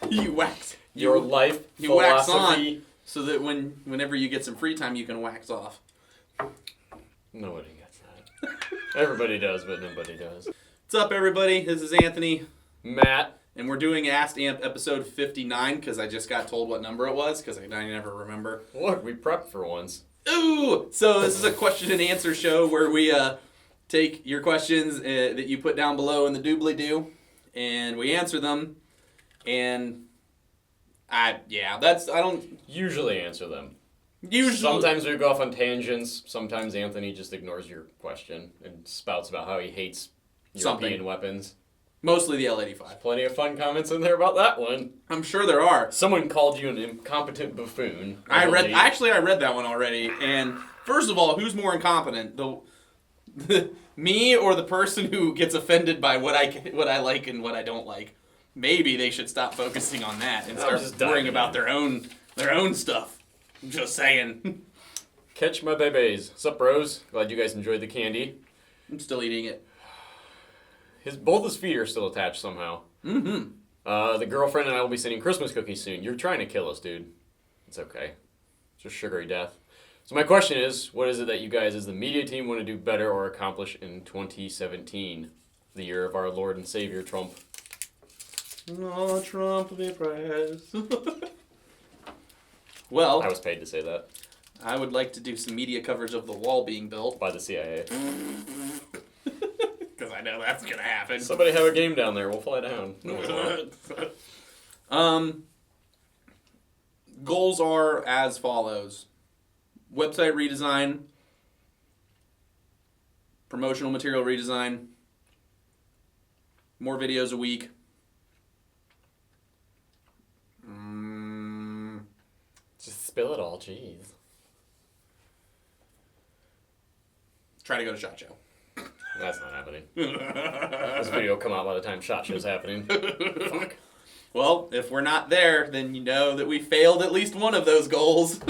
You wax. Your life You wax philosophy. on so that whenever you get some free time, you can wax off. Nobody gets that. Everybody does, but nobody does. What's up, everybody? This is Anthony. Matt. And we're doing Asked Amp episode 59 because I just got told what number it was because I never remember. Look, we prepped for once. Ooh! So this is a question and answer show where we take your questions that you put down below in the doobly-doo and we answer them. And I don't usually answer them. Usually. Sometimes we go off on tangents. Sometimes Anthony just ignores your question and spouts about how he hates European weapons. Mostly the L85. Plenty of fun comments in there about that one. I'm sure there are. Someone called you an incompetent buffoon. I read that one already. And first of all, who's more incompetent? Me or the person who gets offended by what I like and what I don't like? Maybe they should stop focusing on that and start worrying about their own stuff. I'm just saying. Catch my babies. Sup, bros? Glad you guys enjoyed the candy. I'm still eating it. Both his feet are still attached somehow. Mm-hmm. The girlfriend and I will be sending Christmas cookies soon. You're trying to kill us, dude. It's okay. It's just sugary death. So my question is, what is it that you guys as the media team want to do better or accomplish in 2017? The year of our Lord and Savior, Trump. Oh, Trump be praised. Well, I was paid to say that. I would like to do some media coverage of the wall being built. By the CIA. Because I know that's going to happen. Somebody have a game down there. We'll fly down. No, we won't. Goals are as follows. Website redesign. Promotional material redesign. More videos a week. Just spill it all, jeez. Try to go to SHOT Show. That's not happening. This video will come out by the time SHOT Show's happening. Fuck. Well, if we're not there, then you know that we failed at least one of those goals.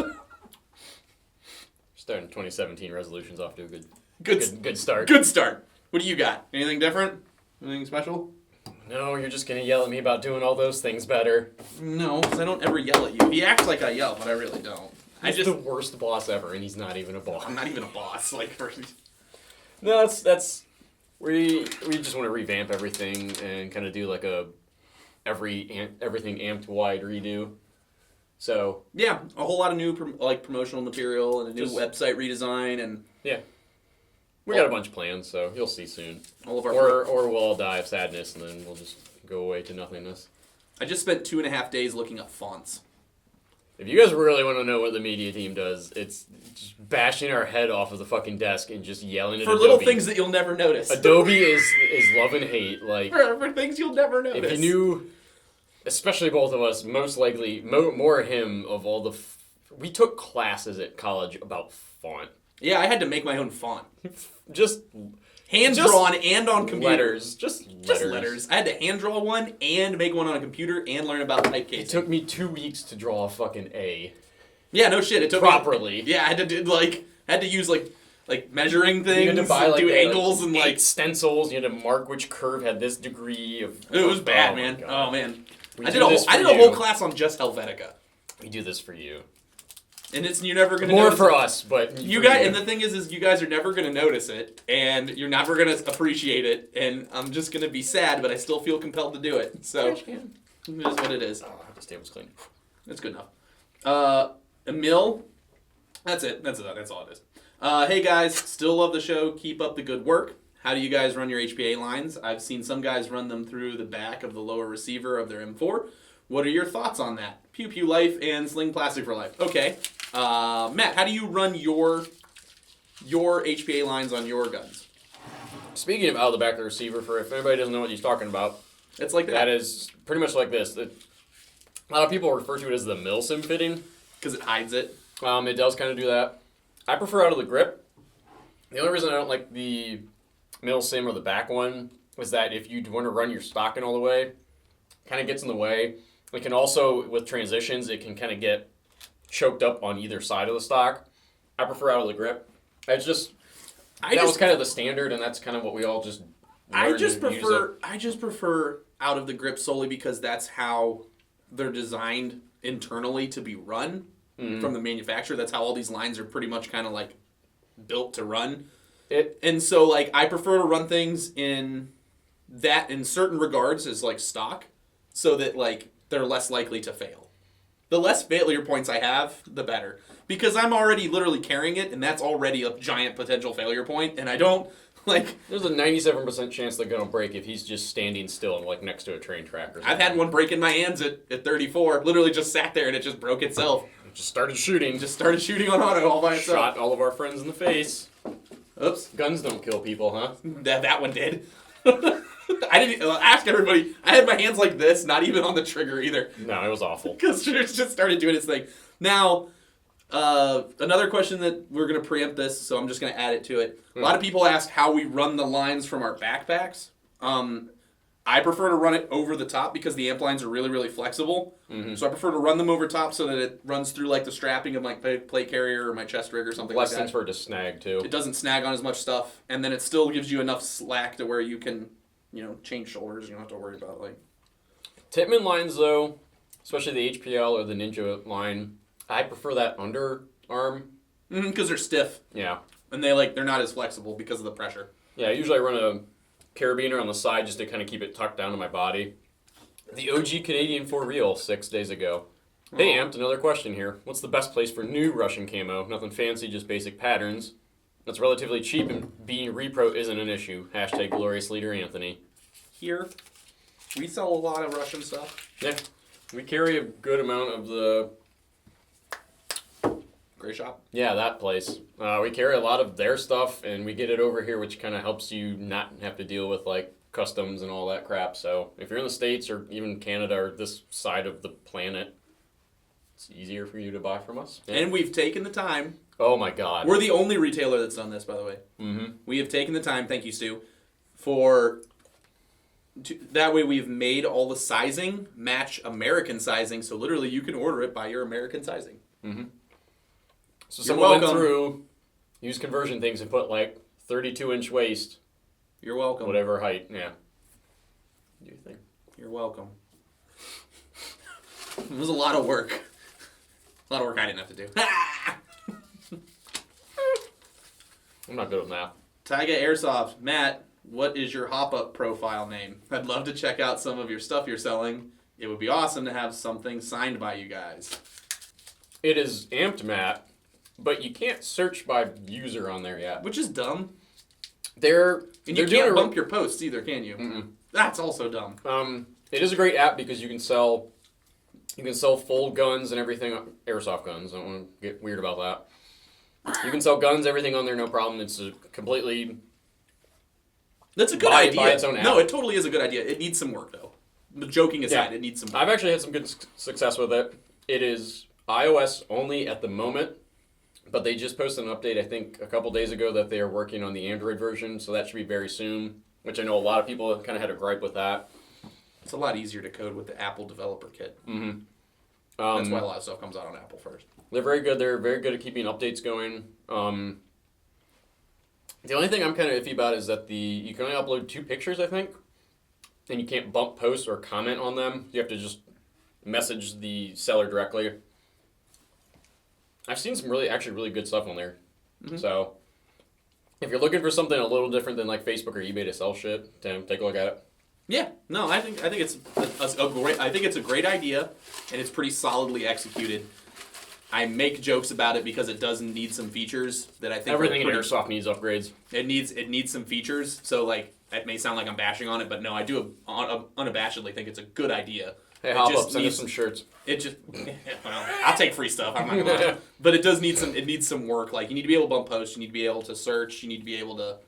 Starting 2017 resolutions off to a good start. Good start. What do you got? Anything different? Anything special? No, you're just going to yell at me about doing all those things better. No, because I don't ever yell at you. He acts like I yell, but I really don't. He's the worst boss ever, and he's not even a boss. I'm not even a boss. No, that's we just want to revamp everything and kind of do like everything amped wide redo. So yeah, a whole lot of new promotional material and a new website redesign and yeah. We got a bunch planned, so you'll see soon. All of our or we'll all die of sadness, and then we'll just go away to nothingness. I just spent 2.5 days looking up fonts. If you guys really want to know what the media team does, it's just bashing our head off of the fucking desk and just yelling at Adobe. For little things that you'll never notice. Adobe is love and hate. Like for things you'll never notice. If you knew, especially both of us, most likely, more him of all the... we took classes at college about font. Yeah, I had to make my own font. Just hand-drawn and on computer. Letters. Just letters. I had to hand-draw one and make one on a computer and learn about typecasting. It took me 2 weeks to draw a fucking A. Yeah, no shit. It took properly. I had to do use measuring things. You had to buy do angles and stencils. You had to mark which curve had this degree of. It was bad, man. Oh man. I did a whole class on just Helvetica. We do this for you. And you're never gonna more notice for it. us, but you guys. And the thing is you guys are never gonna notice it, and you're never gonna appreciate it. And I'm just gonna be sad, but I still feel compelled to do it. So it is what it is. Oh, this table's clean. That's good enough. Emil, that's it. That's all it is. Hey guys, still love the show. Keep up the good work. How do you guys run your HPA lines? I've seen some guys run them through the back of the lower receiver of their M4. What are your thoughts on that? Pew Pew Life and Sling Plastic for Life. Okay. Matt, how do you run your HPA lines on your guns? Speaking of out of the back of the receiver, for if anybody doesn't know what he's talking about, it's like that. That is pretty much like this. A lot of people refer to it as the milsim fitting. Because it hides it. It does kind of do that. I prefer out of the grip. The only reason I don't like the milsim or the back one is that if you want to run your stocking all the way, it kind of gets in the way. It can also, with transitions, it can kind of get choked up on either side of the stock. I prefer out of the grip. That was kind of the standard, and that's kind of what we all just I just prefer out of the grip solely because that's how they're designed internally to be run from the manufacturer. That's how all these lines are pretty much kind of like built to run. And so like I prefer to run things in certain regards as like stock so that like they're less likely to fail. The less failure points I have, the better. Because I'm already literally carrying it, and that's already a giant potential failure point, and I don't, like... There's a 97% chance they're going to break if he's just standing still and, like, next to a train track or something. I've had one break in my hands at 34. Literally just sat there, and it just broke itself. It just started shooting. Just started shooting on auto all by itself. Shot all of our friends in the face. Oops. Guns don't kill people, huh? That one did. I didn't ask everybody. I had my hands like this, not even on the trigger either. No, it was awful. Because it just started doing its thing. Now, another question that we're going to preempt this, so I'm just going to add it to it. A lot of people ask how we run the lines from our backpacks. I prefer to run it over the top because the amp lines are really, really flexible. So I prefer to run them over top so that it runs through like the strapping of my plate carrier or my chest rig or something like that. Less things for it to snag, too. It doesn't snag on as much stuff, and then it still gives you enough slack to where you can, change shoulders. You don't have to worry about like... Tippmann lines, though, especially the HPL or the Ninja line, I prefer that underarm. Because they're stiff. Yeah. And they're not as flexible because of the pressure. Yeah, usually I run a carabiner on the side just to kind of keep it tucked down to my body. The OG Canadian for real 6 days ago. Hey, Amped, another question here. What's the best place for new Russian camo? Nothing fancy, just basic patterns. That's relatively cheap and being repro isn't an issue. Hashtag glorious leader Anthony. Here, we sell a lot of Russian stuff. Yeah, we carry a good amount of the... Gray Shop? Yeah, that place. We carry a lot of their stuff, and we get it over here, which kind of helps you not have to deal with, like, customs and all that crap. So if you're in the States or even Canada or this side of the planet, it's easier for you to buy from us. Yeah. And we've taken the time. Oh, my God. We're the only retailer that's done this, by the way. We have taken the time, thank you, Stu, that way we've made all the sizing match American sizing, so literally you can order it by your American sizing. So someone went through, used conversion things and put like 32-inch waist. You're welcome. Whatever height, yeah. Do you think? You're welcome. It was a lot of work. A lot of work I didn't have to do. I'm not good with math. Taiga Airsoft. Matt, what is your hop-up profile name? I'd love to check out some of your stuff you're selling. It would be awesome to have something signed by you guys. It is Amped Matt, but you can't search by user on there yet. Which is dumb. And you can't bump your posts either, can you? That's also dumb. It is a great app because you can sell full guns and everything, airsoft guns. I don't want to get weird about that. You can sell guns, everything on there, no problem. It's a completely... That's a good idea. By its own app. No, it totally is a good idea. It needs some work, though. Joking aside, it needs some work. I've actually had some good success with it. It is iOS only at the moment, but they just posted an update, I think, a couple days ago that they are working on the Android version, so that should be very soon, which I know a lot of people kind of had a gripe with that. It's a lot easier to code with the Apple Developer Kit. Mm-hmm. That's why a lot of stuff comes out on Apple first. They're very good. They're very good at keeping updates going. The only thing I'm kind of iffy about is that you can only upload 2 pictures, I think, and you can't bump posts or comment on them. You have to just message the seller directly. I've seen some really good stuff on there. So if you're looking for something a little different than like Facebook or eBay to sell shit, take a look at it. Yeah, no, I think it's a great idea, and it's pretty solidly executed. I make jokes about it because it does need some features that I think everything in Airsoft needs upgrades. It needs some features. So like it may sound like I'm bashing on it, but no, I do unabashedly think it's a good idea. Hey, hop up, send us some shirts. Well, I'll take free stuff. I'm not gonna lie. But it does need some work. Like you need to be able to bump posts. You need to be able to search. You need to be able to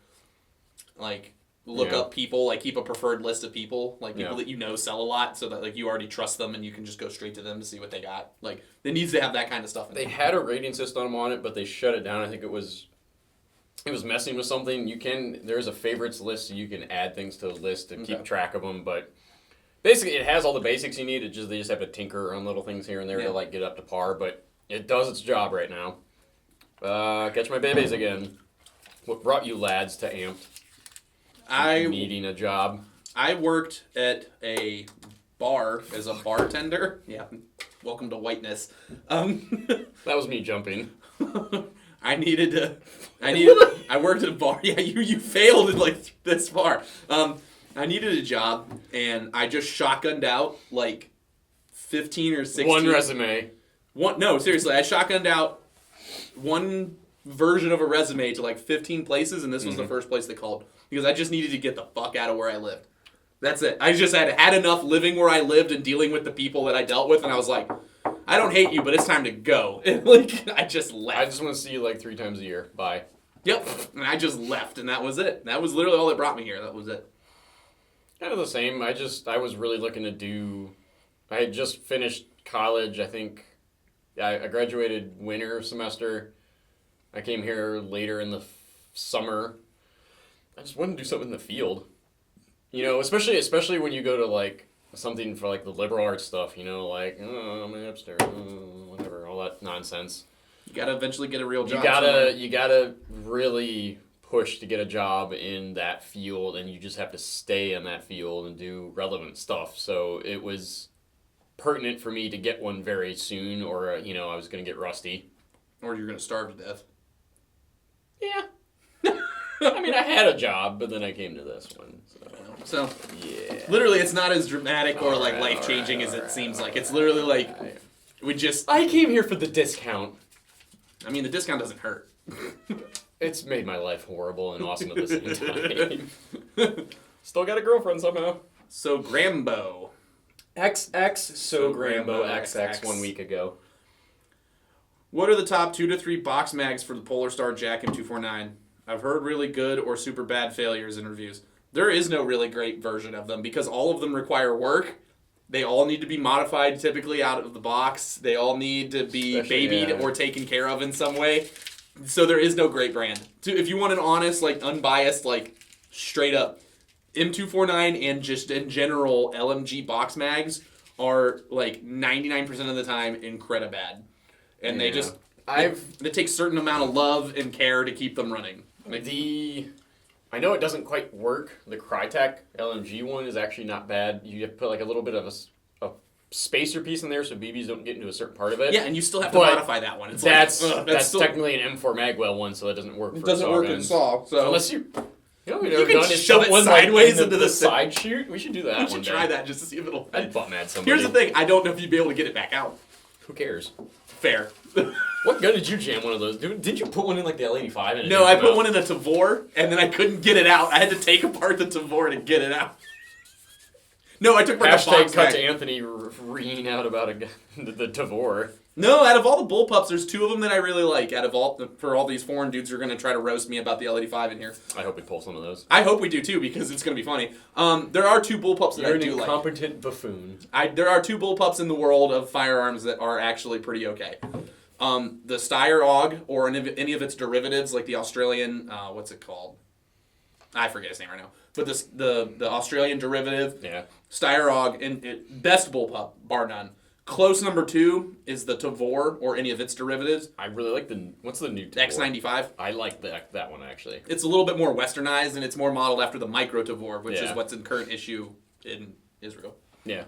like look up people. Like keep a preferred list of people, like people that you know sell a lot, so that like you already trust them and you can just go straight to them to see what they got. Like it needs to have that kind of stuff. They had a rating system on it, but they shut it down. I think it was messing with something. There's a favorites list, so you can add things to the list to keep track of them, but. Basically, it has all the basics you need. They just have to tinker on little things here and there to like get up to par, but it does its job right now. Catch my babies again. What brought you lads to Amped? I needing a job. I worked at a bar as a bartender. Yeah, welcome to whiteness. That was me jumping. I worked at a bar. Yeah, you failed at like this far. I needed a job, and I just shotgunned out like 15 or 16. One resume. No, seriously, I shotgunned out one version of a resume to like 15 places, and this was the first place they called because I just needed to get the fuck out of where I lived. That's it. I just had enough living where I lived and dealing with the people that I dealt with, and I was like, I don't hate you, but it's time to go. And like, I just left. I just want to see you like 3 times a year. Bye. Yep. And I just left, and that was it. That was literally all that brought me here. That was it. Kind of the same. I was really looking to do. I had just finished college. I think I graduated winter semester. I came here later in the summer. I just wanted to do something in the field. You know, especially when you go to like something for like the liberal arts stuff. You know, like I'm an hipster, whatever, all that nonsense. You gotta eventually get a real job. You gotta really push to get a job in that field, and you just have to stay in that field and do relevant stuff. So it was pertinent for me to get one very soon, or I was gonna get rusty. Or you're gonna starve to death. Yeah. I mean, I had a job, but then I came to this one. So yeah. Literally, it's not as dramatic or like Alright, life-changing as it alright, seems like. It's literally like, we just... I came here for the discount. I mean, the discount doesn't hurt. It's made my life horrible and awesome at the same time. Still got a girlfriend somehow. So Grambo. XX, so Grambo XX. XX 1 week ago. What are the top 2 to 3 box mags for the Polar Star Jack M249? I've heard really good or super bad failures in reviews. There is no really great version of them because all of them require work. They all need to be modified typically out of the box. They all need to be babied or taken care of in some way. So there is no great brand. If you want an honest, like unbiased, like straight up, M249 and just in general LMG box mags are like 99% of the time incredible bad. And they just... It takes a certain amount of love and care to keep them running. I know it doesn't quite work. The Crytek LMG one is actually not bad. You have to put like a little bit of a spacer piece in there so BBs don't get into a certain part of it. Yeah, and you still have to modify that one. It's that's technically an M4 Magwell one, so that doesn't work. It doesn't work in SAW. So unless you know what we've you never can done is shove it one sideways like into the side shoot. We should do that. We should try that just to see if it'll. I'd butt mad somebody. Here's the thing: I don't know if you'd be able to get it back out. Who cares? Fair. What gun did you jam one of those? Didn't you put one in like the L85? No, I put one in a Tavor, and then I couldn't get it out. I had to take apart the Tavor to get it out. No, I took my box cut back. to Anthony reading out about the Tavor. No, out of all the bullpups, there's 2 of them that I really like. For all these foreign dudes who are going to try to roast me about the L85 in here. I hope we pull some of those. I hope we do too, because it's going to be funny. There are 2 bullpups that I do like. You're an incompetent buffoon. There are 2 bullpups in the world of firearms that are actually pretty okay. The Steyr AUG, or any of its derivatives, like the Australian, what's it called? I forget its name right now. But the Australian derivative, Steyr AUG, and best bullpup, bar none. Close number 2 is the Tavor, or any of its derivatives. I really like what's the new Tavor? X95. I like that one, actually. It's a little bit more westernized, and it's more modeled after the Micro Tavor, which is what's in current issue in Israel. Yeah.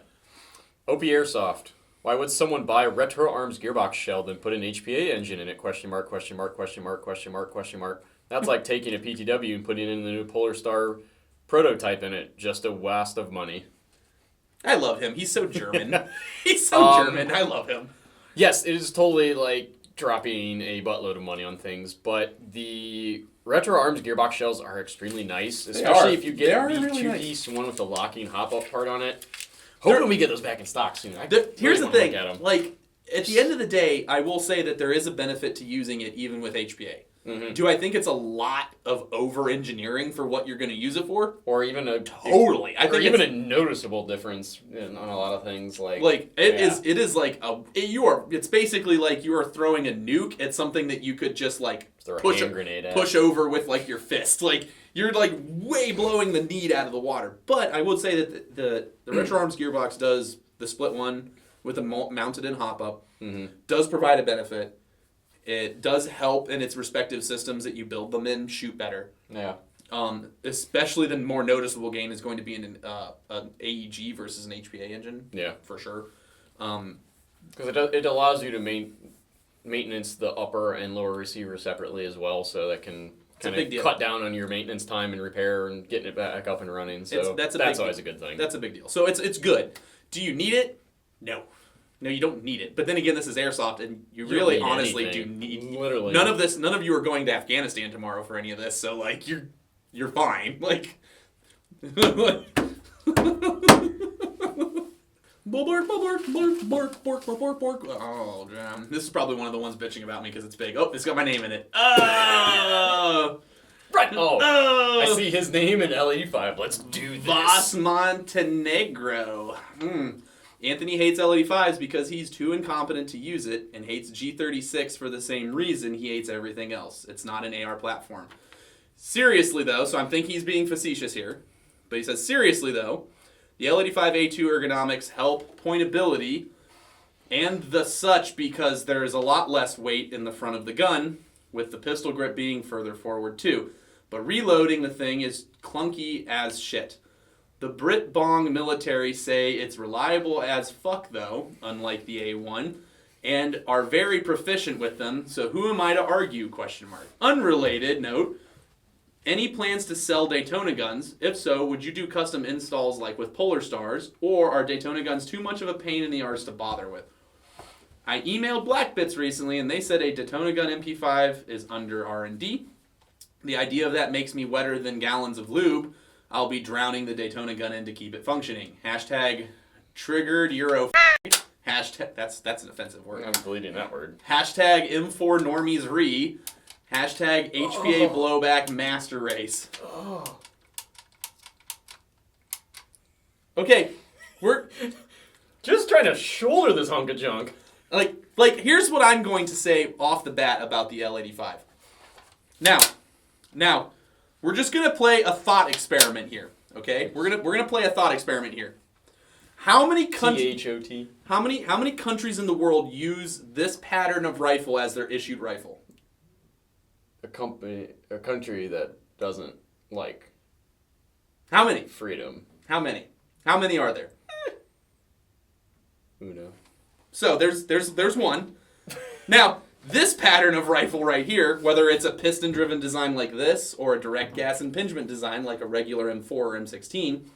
OP Airsoft. Why would someone buy a Retro Arms gearbox shell then put an HPA engine in it? Question mark, question mark, question mark, question mark, question mark. That's like taking a PTW and putting in the new Polar Star prototype in it. Just a waste of money. I love him. He's so German. He's so German. I love him. Yes, it is totally like dropping a buttload of money on things, but the Retro Arms gearbox shells are extremely nice, especially if you get the really 2-piece one with the locking hop-up part on it. Hoping we get those back in stock soon. Here's the thing. Like, at the end of the day, I will say that there is a benefit to using it even with HPA. Mm-hmm. Do I think it's a lot of over-engineering for what you're going to use it for? Or even a noticeable difference on a lot of things. It's basically like you are throwing a nuke at something that you could just like push over with like your fist. Like, you're like way blowing the need out of the water. But I would say that the Retro Arms gearbox does, the split one with a mounted in hop-up, does provide a benefit. It does help in its respective systems that you build them in shoot better. Yeah. Especially the more noticeable gain is going to be in an AEG versus an HPA engine. Yeah. For sure. Because it allows you to maintenance the upper and lower receiver separately as well, so that can kind of cut down on your maintenance time and repair and getting it back up and running. So that's always a good thing. That's a big deal. So it's good. Do you need it? No. No, you don't need it. But then again, this is Airsoft, and you really honestly do need literally none of you are going to Afghanistan tomorrow for any of this. So like you're fine. Like Oh, damn. This is probably one of the ones bitching about me because it's big. Oh, it's got my name in it. Oh! Right. Oh. I see his name in L85. Let's do this. Vas Montenegro. Anthony hates L85s because he's too incompetent to use it and hates G36 for the same reason he hates everything else. It's not an AR platform. Seriously, though, so I'm thinking he's being facetious here, but he says, seriously, though, the L85A2 ergonomics help pointability and the such because there is a lot less weight in the front of the gun, with the pistol grip being further forward, too. But reloading the thing is clunky as shit. The Brit Bong military say it's reliable as fuck, though, unlike the A1, and are very proficient with them, so who am I to argue, ? Unrelated note, any plans to sell Daytona guns? If so, would you do custom installs like with Polar Stars, or are Daytona guns too much of a pain in the arse to bother with? I emailed Black Bits recently, and they said a Daytona gun MP5 is under R&D. The idea of that makes me wetter than gallons of lube. I'll be drowning the Daytona gun in to keep it functioning. Hashtag triggered Euro. Hashtag that's an offensive word. I'm deleting that word. Hashtag M4 normies re. Hashtag HPA blowback master race. Okay, we're just trying to shoulder this hunk of junk. Like here's what I'm going to say off the bat about the L85. Now, we're just gonna play a thought experiment here. Okay, we're gonna play a thought experiment here. How many countries? How many countries in the world use this pattern of rifle as their issued rifle? A country that doesn't like. How many? Freedom. How many? How many are there? Uno. So there's one. Now, this pattern of rifle right here, whether it's a piston-driven design like this or a direct gas impingement design like a regular M4 or M16,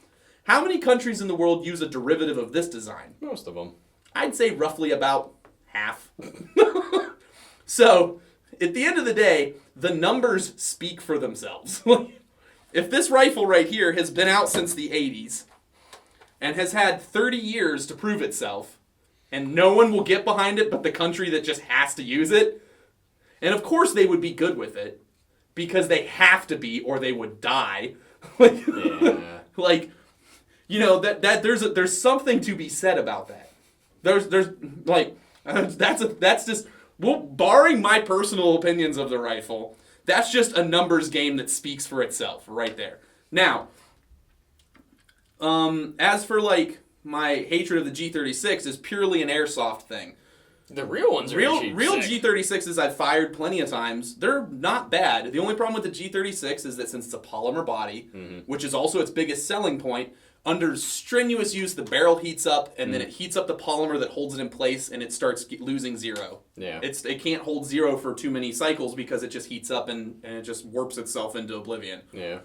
how many countries in the world use a derivative of this design? Most of them. I'd say roughly about half. So, at the end of the day, the numbers speak for themselves. If this rifle right here has been out since the 80s and has had 30 years to prove itself, and no one will get behind it but the country that just has to use it, and of course they would be good with it, because they have to be or they would die. Yeah. Like, you know, that there's something to be said about that. There's like, that's just, well, barring my personal opinions of the rifle, that's just a numbers game that speaks for itself right there. Now, as for like my hatred of the G36 is purely an airsoft thing. The real ones are real G36s I've fired plenty of times. They're not bad. The only problem with the G36 is that since it's a polymer body, which is also its biggest selling point, under strenuous use the barrel heats up and then it heats up the polymer that holds it in place and it starts losing zero. Yeah. It can't hold zero for too many cycles because it just heats up and it just warps itself into oblivion. Yeah.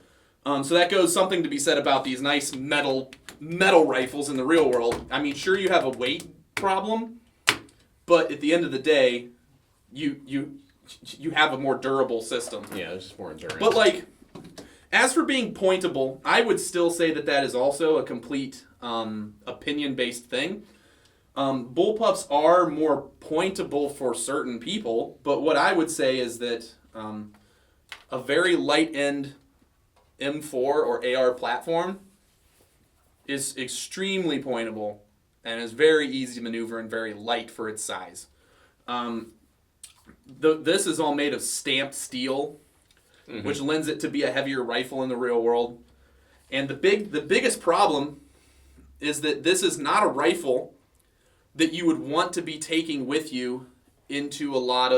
So that goes something to be said about these nice metal rifles in the real world. I mean, sure, you have a weight problem, but at the end of the day, you have a more durable system. Yeah, there's just more endurance. But like, as for being pointable, I would still say that is also a complete opinion-based thing. Bullpups are more pointable for certain people, but what I would say is that a very light-end M4 or AR platform is extremely pointable and is very easy to maneuver and very light for its size. This is all made of stamped steel, which lends it to be a heavier rifle in the real world. And the biggest problem is that this is not a rifle that you would want to be taking with you into a lot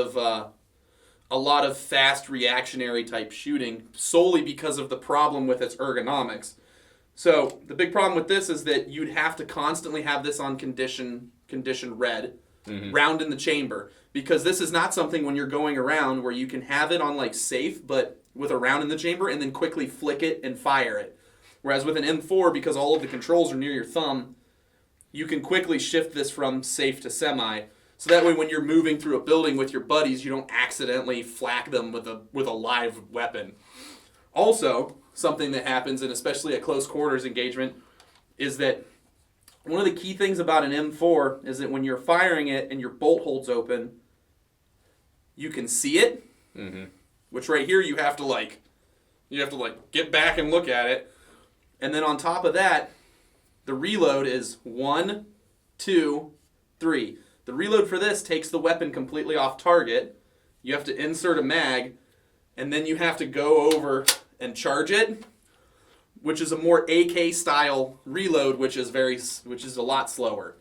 a lot of fast reactionary type shooting solely because of the problem with its ergonomics. So the big problem with this is that you'd have to constantly have this on condition red, round in the chamber, because this is not something when you're going around where you can have it on like safe, but with a round in the chamber and then quickly flick it and fire it. Whereas with an M4, because all of the controls are near your thumb, you can quickly shift this from safe to semi. So that way when you're moving through a building with your buddies, you don't accidentally flak them with a live weapon. Also, something that happens, and especially at close quarters engagement, is that one of the key things about an M4 is that when you're firing it and your bolt holds open, you can see it. Which right here you have to get back and look at it. And then on top of that, the reload is 1, 2, 3. The reload for this takes the weapon completely off target. You have to insert a mag, and then you have to go over and charge it, which is a more AK style reload, which is a lot slower.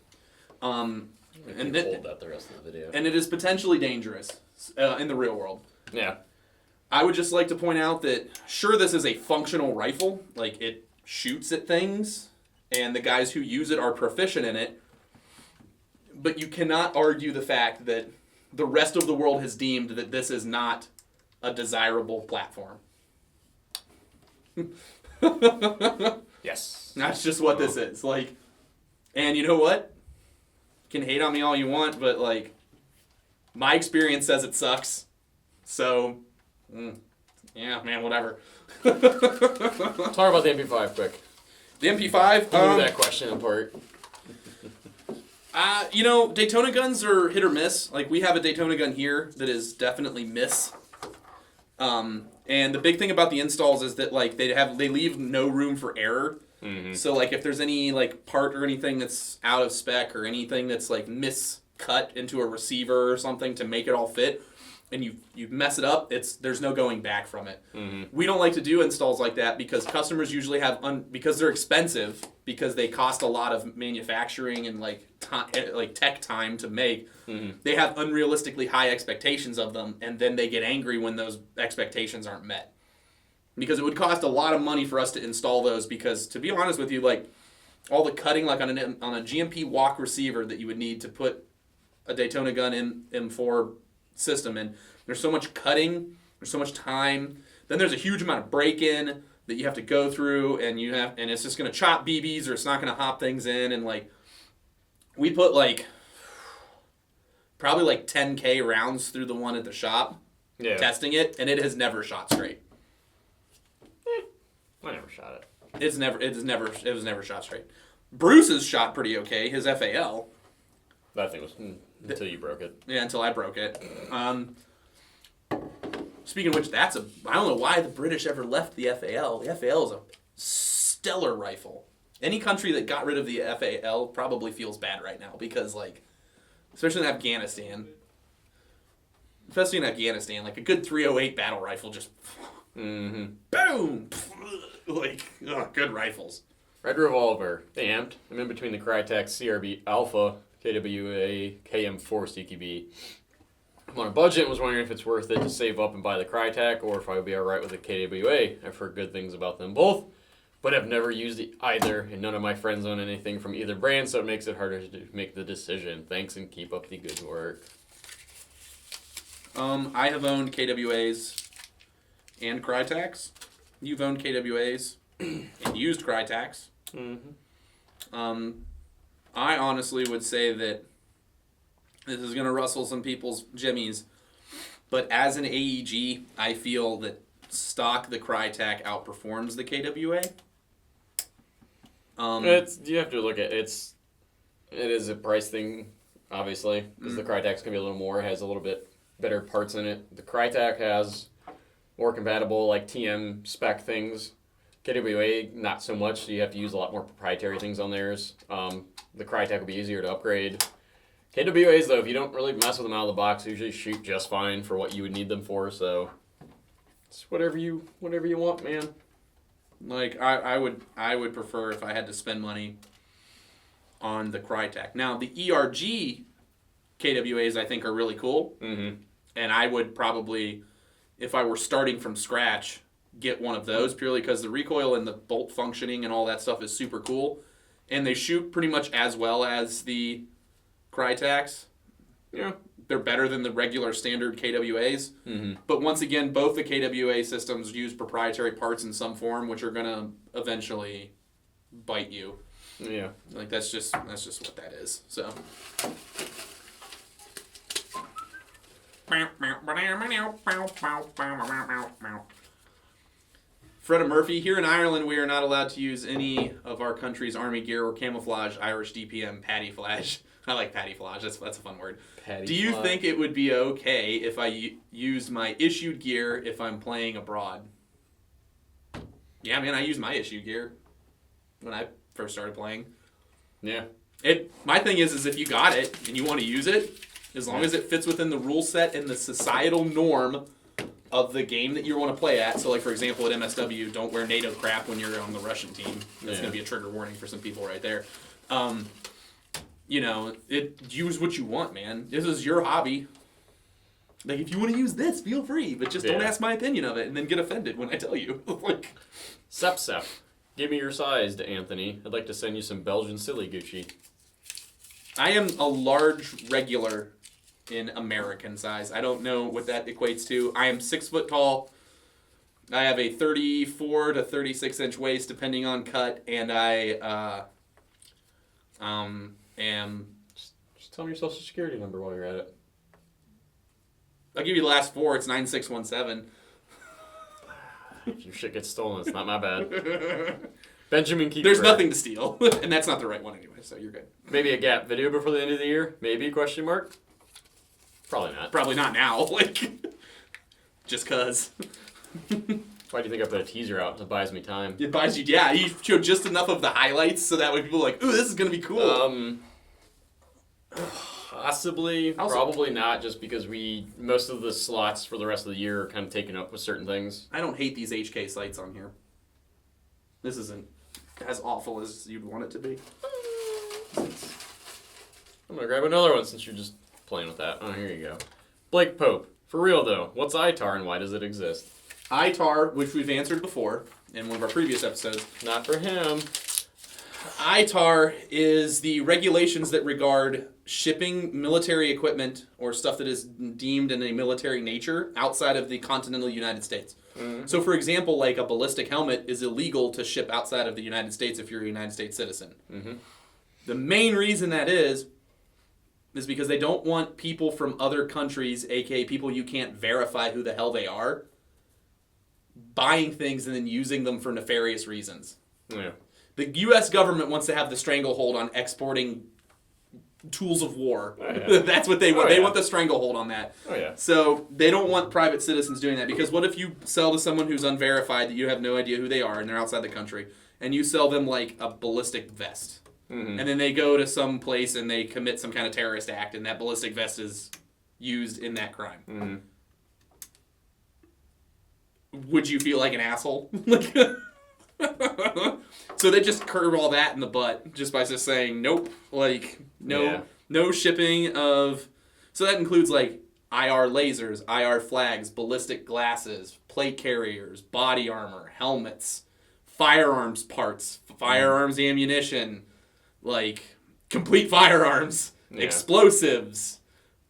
And hold that the rest of the video. And it is potentially dangerous in the real world. Yeah. I would just like to point out that sure, this is a functional rifle, like it shoots at things, and the guys who use it are proficient in it. But you cannot argue the fact that the rest of the world has deemed that this is not a desirable platform. Yes. That's just what this is. Like, and you know what? You can hate on me all you want, but like, my experience says it sucks. So, yeah, man, whatever. Talk about the MP5 quick. The MP5? Move that question apart. Daytona guns are hit or miss. Like, we have a Daytona gun here that is definitely miss. And the big thing about the installs is that, like, they leave no room for error. So, like, if there's any, like, part or anything that's out of spec or anything that's, like, miscut into a receiver or something to make it all fit, and you mess it up, there's no going back from it. We don't like to do installs like that because customers usually have because they're expensive, because they cost a lot of manufacturing and tech time to make. They have unrealistically high expectations of them, and then they get angry when those expectations aren't met. Because it would cost a lot of money for us to install those, because to be honest with you, like all the cutting like on a GMP walk receiver that you would need to put a Daytona gun in M4 system, and there's so much cutting, there's so much time, then there's a huge amount of break-in that you have to go through, and it's just going to chop BBs, or it's not going to hop things in, and like we put like probably like 10K rounds through the one at the shop, testing it, and it has never shot straight. I never shot it. It was never shot straight. Bruce's shot pretty okay, his FAL. That thing was until you broke it. Yeah, until I broke it. Speaking of which, I don't know why the British ever left the FAL. The FAL is a stellar rifle. Any country that got rid of the FAL probably feels bad right now, because, like, especially in Afghanistan, like a good 308 battle rifle just boom, like, good rifles. Red Revolver, the amped. I'm in between the Crytek CRB Alpha, KWA, KM4 CQB. I'm on a budget and was wondering if it's worth it to save up and buy the Crytek, or if I would be alright with the KWA. I've heard good things about them both, but I've never used either, and none of my friends own anything from either brand, so it makes it harder to make the decision. Thanks, and keep up the good work. I have owned KWAs and Cryteks. You've owned KWAs and used Cryteks. I honestly would say that this is going to rustle some people's jimmies, but as an AEG, I feel that stock the Crytek outperforms the KWA. You have to look at it is a price thing, obviously, because the Crytek's going to be a little more, it has a little bit better parts in it. The Crytek has more compatible, like, TM spec things. KWA, not so much, so you have to use a lot more proprietary things on theirs. The Crytek will be easier to upgrade. KWAs, though, if you don't really mess with them out of the box, they usually shoot just fine for what you would need them for, so it's whatever you want, man. Like, I would prefer if I had to spend money on the Crytek. Now, the ERG KWAs I think are really cool. And I would probably, if I were starting from scratch, get one of those purely because the recoil and the bolt functioning and all that stuff is super cool. And they shoot pretty much as well as the Crytacs. Yeah. They're better than the regular standard KWAs. Mm-hmm. But once again, both the KWA systems use proprietary parts in some form, which are going to eventually bite you. Yeah. Like, that's just what that is. So. Freda Murphy, here in Ireland, we are not allowed to use any of our country's army gear or camouflage Irish DPM patty flash. I like patty flash. That's a fun word. Patty Do you flash. think it would be okay if I used my issued gear if I'm playing abroad? Yeah, man, I use my issued gear when I first started playing. Yeah. My thing is if you got it and you want to use it, as long as it fits within the rule set and the societal norm of the game that you want to play at. So, like, for example, at MSW, don't wear NATO crap when you're on the Russian team. That's going to be a trigger warning for some people right there. You know, use what you want, man. This is your hobby. Like, if you want to use this, feel free, but just don't ask my opinion of it and then get offended when I tell you. Like, Sep, give me your size, Anthony. I'd like to send you some Belgian silly Gucci. I am a large regular in American size. I don't know what that equates to. I am 6 foot tall. I have a 34 to 36 inch waist, depending on cut, and I am. Just tell me your social security number while you're at it. I'll give you the last 4. It's 9617. If your shit gets stolen, it's not my bad. Benjamin keep There's correct. nothing to steal, and that's not the right one anyway, so you're good. Maybe a Gap video before the end of the year? Maybe, question mark? Probably not. Probably not now, like, just cause. Why do you think I put a teaser out? It buys me time. It buys you, yeah, you show just enough of the highlights so that way people are like, ooh, this is gonna be cool. Possibly, probably not, just because most of the slots for the rest of the year are kind of taken up with certain things. I don't hate these HK sites on here. This isn't as awful as you'd want it to be. I'm gonna grab another one since you're just playing with that. Oh, here you go. Blake Pope. For real though, what's ITAR and why does it exist? ITAR, which we've answered before in one of our previous episodes. Not for him. ITAR is the regulations that regard shipping military equipment or stuff that is deemed in a military nature outside of the continental United States. Mm-hmm. So, for example, like a ballistic helmet is illegal to ship outside of the United States if you're a United States citizen. Mm-hmm. The main reason that is because they don't want people from other countries, aka people you can't verify who the hell they are, buying things and then using them for nefarious reasons. Yeah. The U.S. government wants to have the stranglehold on exporting tools of war. Oh, yeah. That's what they want. They want the stranglehold on that. Oh, yeah. So they don't want private citizens doing that, because what if you sell to someone who's unverified, that you have no idea who they are and they're outside the country, and you sell them like a ballistic vest, and then they go to some place and they commit some kind of terrorist act, and that ballistic vest is used in that crime. Would you feel like an asshole? So they just curb all that in the butt just by just saying nope, like no shipping of. So that includes like IR lasers, IR flags, ballistic glasses, plate carriers, body armor, helmets, firearms parts, firearms ammunition, like complete firearms, explosives,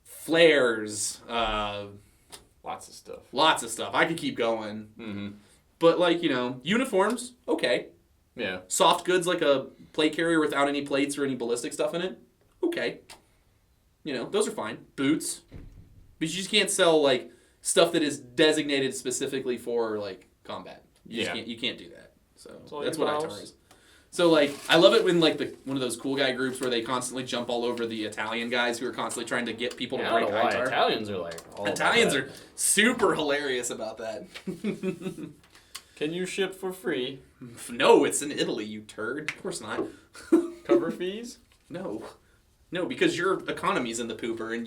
flares, lots of stuff. Lots of stuff. I could keep going. But, like, you know, uniforms, okay. Yeah. Soft goods like a plate carrier without any plates or any ballistic stuff in it, okay. You know, those are fine. Boots. But you just can't sell, like, stuff that is designated specifically for, like, combat. You can't do that. So that's what ITAR is. So, like, I love it when, like, one of those cool guy groups where they constantly jump all over the Italian guys who are constantly trying to get people to break ITAR. I don't know why Italians are, like, all Italians are super hilarious about that. Can you ship for free? No, it's in Italy, you turd. Of course not. Cover fees? No, because your economy's in the pooper, and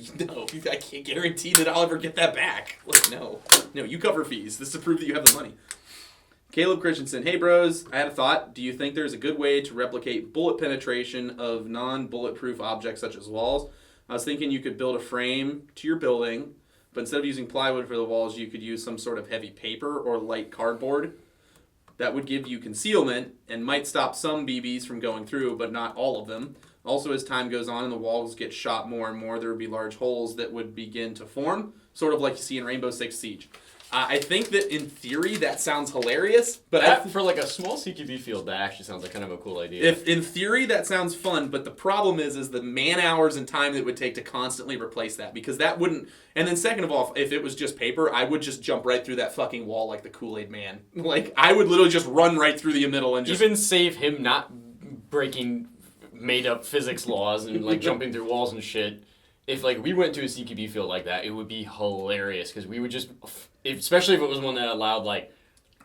I can't guarantee that I'll ever get that back. Like, no, you cover fees. This is to prove that you have the money. Caleb Christensen, hey bros, I had a thought. Do you think there's a good way to replicate bullet penetration of non-bulletproof objects such as walls? I was thinking you could build a frame to your building, but instead of using plywood for the walls, you could use some sort of heavy paper or light cardboard. That would give you concealment and might stop some BBs from going through, but not all of them. Also, as time goes on and the walls get shot more and more, there would be large holes that would begin to form, sort of like you see in Rainbow Six Siege. I think that in theory that sounds hilarious, but for like a small CQB field, that actually sounds like kind of a cool idea. if in theory that sounds fun, but the problem is the man hours and time that it would take to constantly replace that, because that wouldn't. And then second of all, if it was just paper, I would just jump right through that fucking wall like the Kool-Aid Man. Like I would literally just run right through the middle and just even save him not breaking made-up physics laws and like jumping through walls and shit. If like we went to a CQB field like that, it would be hilarious because we would just, especially if it was one that allowed like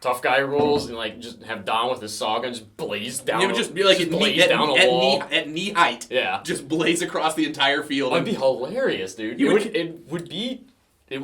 tough guy rules and like just have Don with his saw gun just blaze down. It would just be like at knee height. Yeah, just blaze across the entire field. That'd be hilarious, dude. It would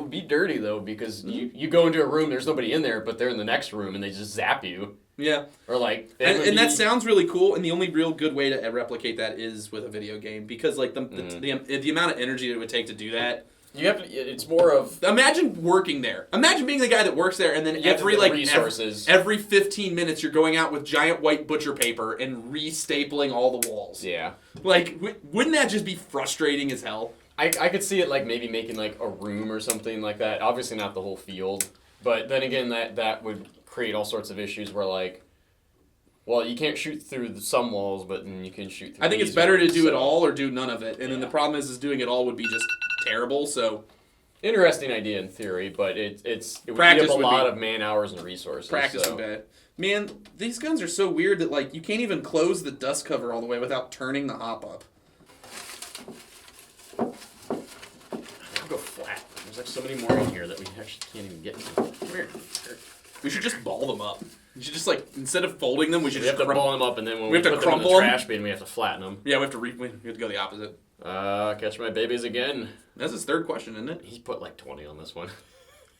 be dirty though because you go into a room, there's nobody in there, but they're in the next room and they just zap you. Yeah. Or like, and that sounds really cool. And the only real good way to replicate that is with a video game, because like the amount of energy it would take to do that. You have to. It's more of. Imagine working there. Imagine being the guy that works there, and then every 15 minutes you're going out with giant white butcher paper and restapling all the walls. Yeah. Like, wouldn't that just be frustrating as hell? I could see it like maybe making like a room or something like that. Obviously not the whole field, but then again that would create all sorts of issues where like, well, you can't shoot through some walls, but then you can shoot through. I think it's better to do it all or do none of it, and then the problem is doing it all would be just terrible. So, interesting idea in theory, but it would eat up a lot of man hours and resources. Practice would be. Man, these guns are so weird that like you can't even close the dust cover all the way without turning the hop up. I'll go flat. There's like so many more in here that we actually can't even get to. Come here. We should just ball them up. We should just like, instead of folding them, we should have to ball them up, and then when we have to put them in the trash bin, we have to flatten them. Yeah, we have to go the opposite. Catch my babies again. That's his third question, isn't it? He put like 20 on this one.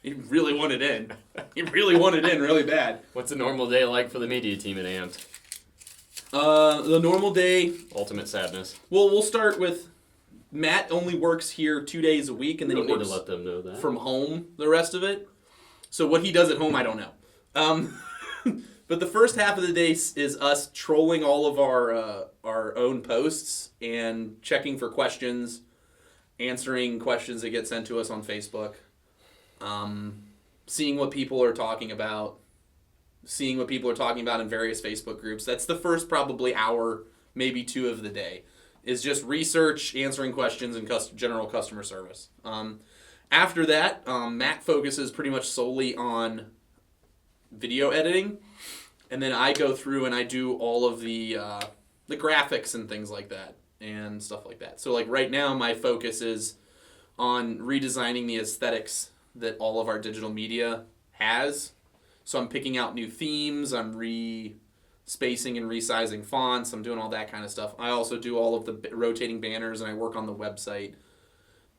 He really wanted in. He really wanted in really bad. What's a normal day like for the media team at Amped? The normal day. Ultimate sadness. Well, we'll start with Matt only works here 2 days a week, and then he works to let them know that. From home the rest of it. So what he does at home, I don't know. But the first half of the day is us trolling all of our own posts and checking for questions, answering questions that get sent to us on Facebook, seeing what people are talking about, in various Facebook groups. That's the first probably hour, maybe 2 of the day, is just research, answering questions, and general customer service. After that, Matt focuses pretty much solely on video editing, and then I go through and I do all of the graphics and things like that and stuff like that. So like right now my focus is on redesigning the aesthetics that all of our digital media has. So I'm picking out new themes, I'm spacing and resizing fonts, I'm doing all that kind of stuff. I also do all of the rotating banners, and I work on the website.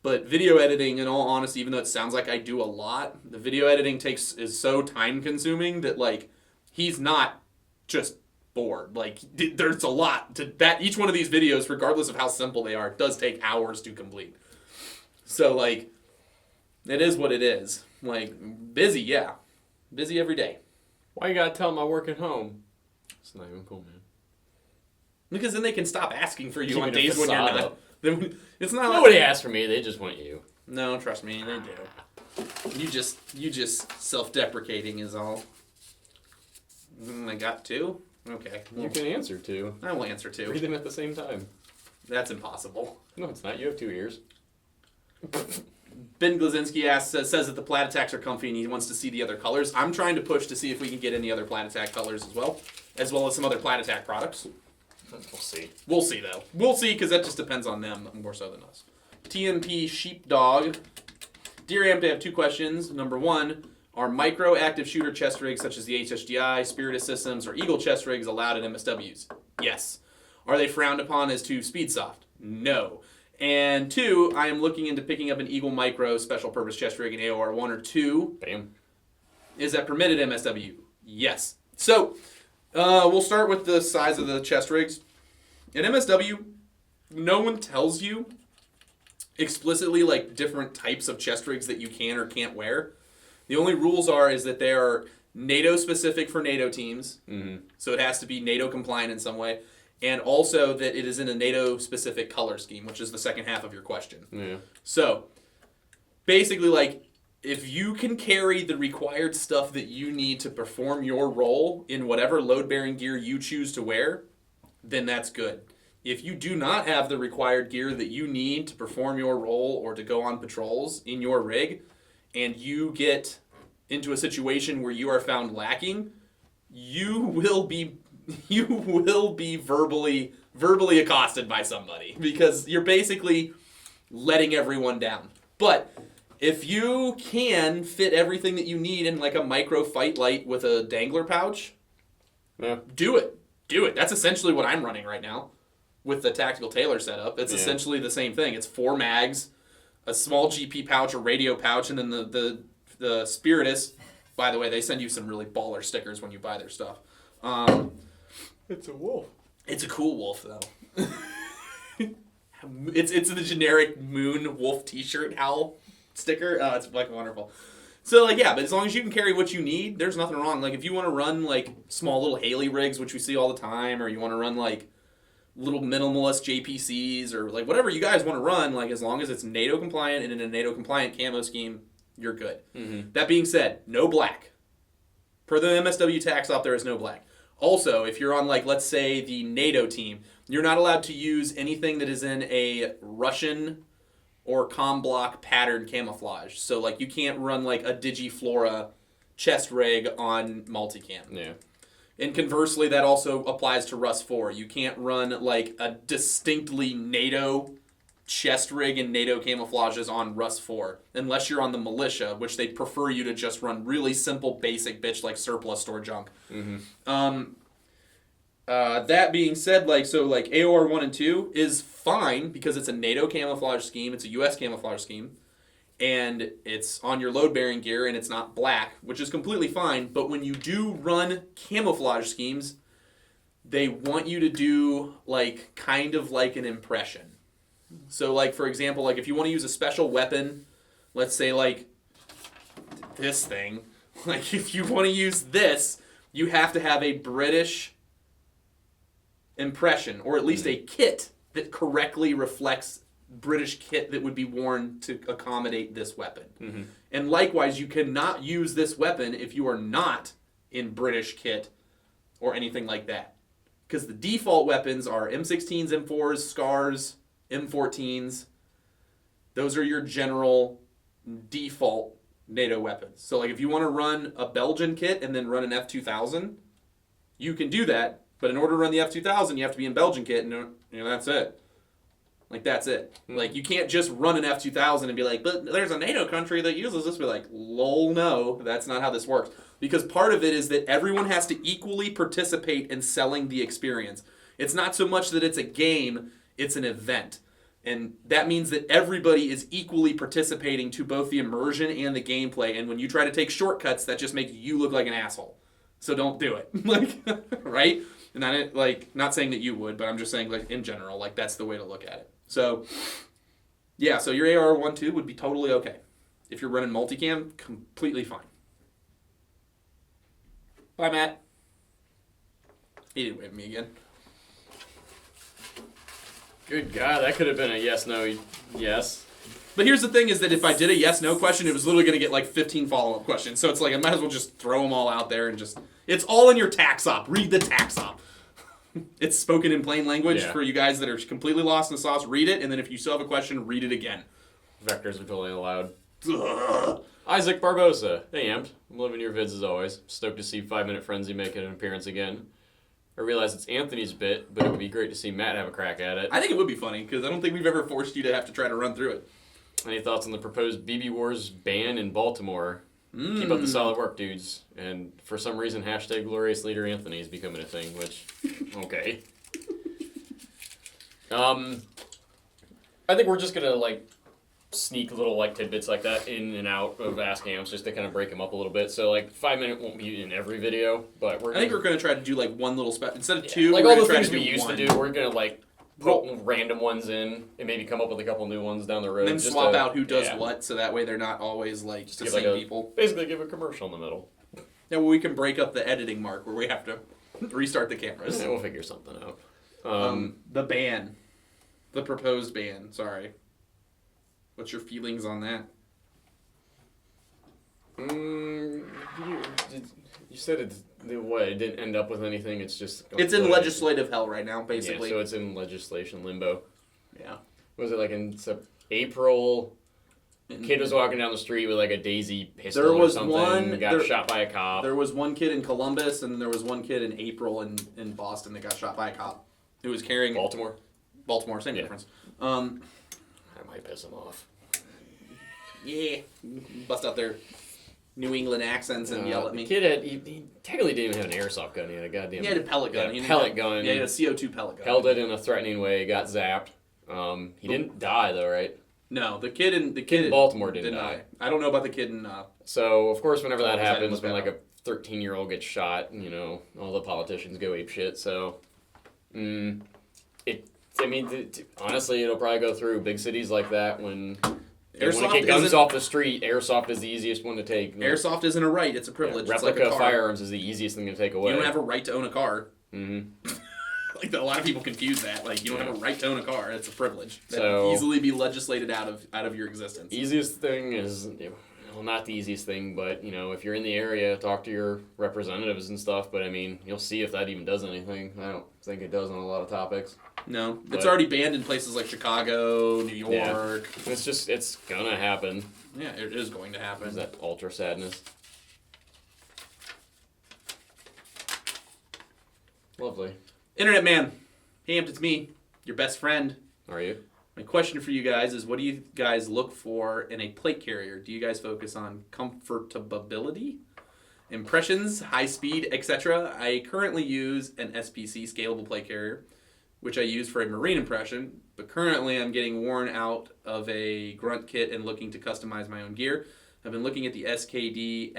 But video editing, in all honesty, even though it sounds like I do a lot, the video editing is so time consuming that like he's not just bored. Like there's a lot to that. Each one of these videos, regardless of how simple they are, does take hours to complete. So like, it is what it is. Like busy, yeah, busy every day. Why you gotta tell them I work at home? It's not even cool, man. Because then they can stop asking for you on days when you're not. It's not. Nobody asks for me. They just want you. No, trust me, they do. You just self-deprecating is all. I got 2? Okay. Well, you can answer 2. I will answer 2. Read them at the same time. That's impossible. No, it's not. You have 2 ears. Ben Glazinski says that the Plat Attacks are comfy and he wants to see the other colors. I'm trying to push to see if we can get any other Plat Attack colors as well as some other Plat Attack products. We'll see. We'll see, though. We'll see, because that just depends on them more so than us. TMP Sheepdog. Dear Amp, I have 2 questions. Number 1, are micro active shooter chest rigs such as the HSGI, Spiritus Systems, or Eagle chest rigs allowed at MSWs? Yes. Are they frowned upon as too speed soft? No. And 2, I am looking into picking up an Eagle Micro special purpose chest rig in AOR 1 or 2. Bam. Is that permitted MSW? Yes. So, we'll start with the size of the chest rigs. In MSW, no one tells you explicitly like different types of chest rigs that you can or can't wear. The only rules is that they are NATO specific for NATO teams, so it has to be NATO compliant in some way, and also that it is in a NATO specific color scheme, which is the second half of your question. Yeah. So basically, like, if you can carry the required stuff that you need to perform your role in whatever load-bearing gear you choose to wear, then that's good. If you do not have the required gear that you need to perform your role or to go on patrols in your rig, and you get into a situation where you are found lacking, you will be verbally accosted by somebody, because you're basically letting everyone down. But if you can fit everything that you need in like a micro fight light with a dangler pouch, do it. That's essentially what I'm running right now with the tactical tailor setup. It's essentially the same thing. It's 4 mags, a small GP pouch, a radio pouch, and then the Spiritus. By the way, they send you some really baller stickers when you buy their stuff. It's a wolf. It's a cool wolf, though. It's the generic moon wolf t-shirt owl sticker. Oh, it's fucking wonderful. So, like, yeah, but as long as you can carry what you need, there's nothing wrong. Like, if you want to run, like, small little Haley rigs, which we see all the time, or you want to run, like, little minimalist JPCs, or, like, whatever you guys want to run, like, as long as it's NATO compliant and in a NATO compliant camo scheme, you're good. That being said, no black. Per the MSW tax op, there is no black. Also, if you're on, like, let's say the NATO team, you're not allowed to use anything that is in a Russian or com block pattern camouflage. So, like, you can't run, like, a Digiflora chest rig on multicam. Yeah. And conversely, that also applies to Rust 4. You can't run, like, a distinctly NATO chest rig and NATO camouflages on Rust 4, unless you're on the militia, which they prefer you to just run really simple, basic bitch like surplus store junk. That being said, like, so like AOR 1 and 2 is fine because it's a NATO camouflage scheme, it's a US camouflage scheme, and it's on your load-bearing gear and it's not black, which is completely fine. But when you do run camouflage schemes, they want you to do like kind of like an impression. So, like, for example, like, if you want to use a special weapon, let's say, like, this thing, like, if you want to use this, you have to have a British impression, or at least a kit that correctly reflects British kit that would be worn to accommodate this weapon. And likewise, you cannot use this weapon if you are not in British kit or anything like that. Because the default weapons are M16s, M4s, SCARs, M14s, those are your general default NATO weapons. So, like, if you want to run a Belgian kit and then run an F2000, you can do that, but in order to run the F2000, you have to be in Belgian kit, and that's it. Like, that's it. Like, you can't just run an F2000 and be like, but there's a NATO country that uses this. Be like, lol, no, that's not how this works. Because part of it is that everyone has to equally participate in selling the experience. It's not so much that it's a game, it's an event. And that means that everybody is equally participating to both the immersion and the gameplay. And when you try to take shortcuts, that just makes you look like an asshole. So don't do it. Like, right? And I, like, not saying that you would, but I'm just saying, like, in general, like, that's the way to look at it. So, yeah, so your AR-1-2 would be totally okay. If you're running multicam, completely fine. Bye, Matt. He didn't wave at me again. Good God, that could have been a yes, no, yes. But here's the thing is that if I did a yes-no question, it was literally going to get like 15 follow-up questions. So it's like I might as well just throw them all out there and just... It's all in your tax op. Read the tax op. It's spoken in plain language for you guys that are completely lost in the sauce. Read it, and then if you still have a question, read it again. Vectors are totally allowed. Ugh. Isaac Barbosa. Hey, Amped. I'm loving your vids as always. Stoked to see 5 Minute Frenzy make an appearance again. I realize it's Anthony's bit, but it would be great to see Matt have a crack at it. I think it would be funny, because I don't think we've ever forced you to have to try to run through it. Any thoughts on the proposed BBwarz ban in Baltimore? Keep up the solid work, dudes. And for some reason, hashtag glorious leader Anthony is becoming a thing, which, okay. I think we're just going to, like, sneak little, like, tidbits like that in and out of Ask Amps just to kind of break them up a little bit. So, like, 5 Minute won't be in every video, but we're I think we're going to try to do, like, one little instead of two, like we're all the try things to we do used one. to do, we're going to, like, put random ones in and maybe come up with a couple new ones down the road. And then swap out who does what, so that way they're not always like just the same people. Basically, give a commercial in the middle. Yeah, well, we can break up the editing mark where we have to restart the cameras. Yeah, we'll figure something out. The ban, the proposed ban. Sorry. What's your feelings on that? You said it didn't end up with anything. It's just it's in legislative hell right now, basically. Yeah, so it's in legislation limbo. Yeah. Was it like in April? Kid was walking down the street with like a Daisy pistol or something. Got shot by a cop. There was one kid in Columbus, and there was one kid in April in Boston that got shot by a cop who was carrying Baltimore, same difference. That might piss him off. Yeah, bust out their New England accents and yell at me. The kid he technically didn't even have an airsoft gun. He had a goddamn. He had a pellet gun. Yeah, he had a CO2 pellet gun. Held it in a threatening way. Got zapped. He didn't die though, right? No, the kid in Baltimore didn't die. I don't know about the kid in. So of course, whenever that happens, when like a 13-year-old gets shot, all the politicians go ape shit. So, honestly, it'll probably go through big cities like that when a kid guns off the street. Airsoft is the easiest one to take. Airsoft isn't a right; it's a privilege. Yeah, replica it's like a car. firearms is the easiest thing to take away. You don't have a right to own a car. Mm-hmm. Like a lot of people confuse that. Like you don't have a right to own a car. It's a privilege that So, can easily be legislated out of your existence. Easiest thing is, well, not the easiest thing, but if you're in the area, talk to your representatives and stuff. But you'll see if that even does anything. I don't think it does on a lot of topics. No, it's already banned in places like Chicago, New York. Yeah. It's gonna happen. Yeah, it is going to happen. Is that ultra sadness? Lovely. Internet man, hey, it's me, your best friend. Are you? My question for you guys is, what do you guys look for in a plate carrier? Do you guys focus on comfortability, impressions, high speed, etc.? I currently use an SPC scalable plate carrier, which I use for a marine impression, but currently I'm getting worn out of a grunt kit and looking to customize my own gear. I've been looking at the STD,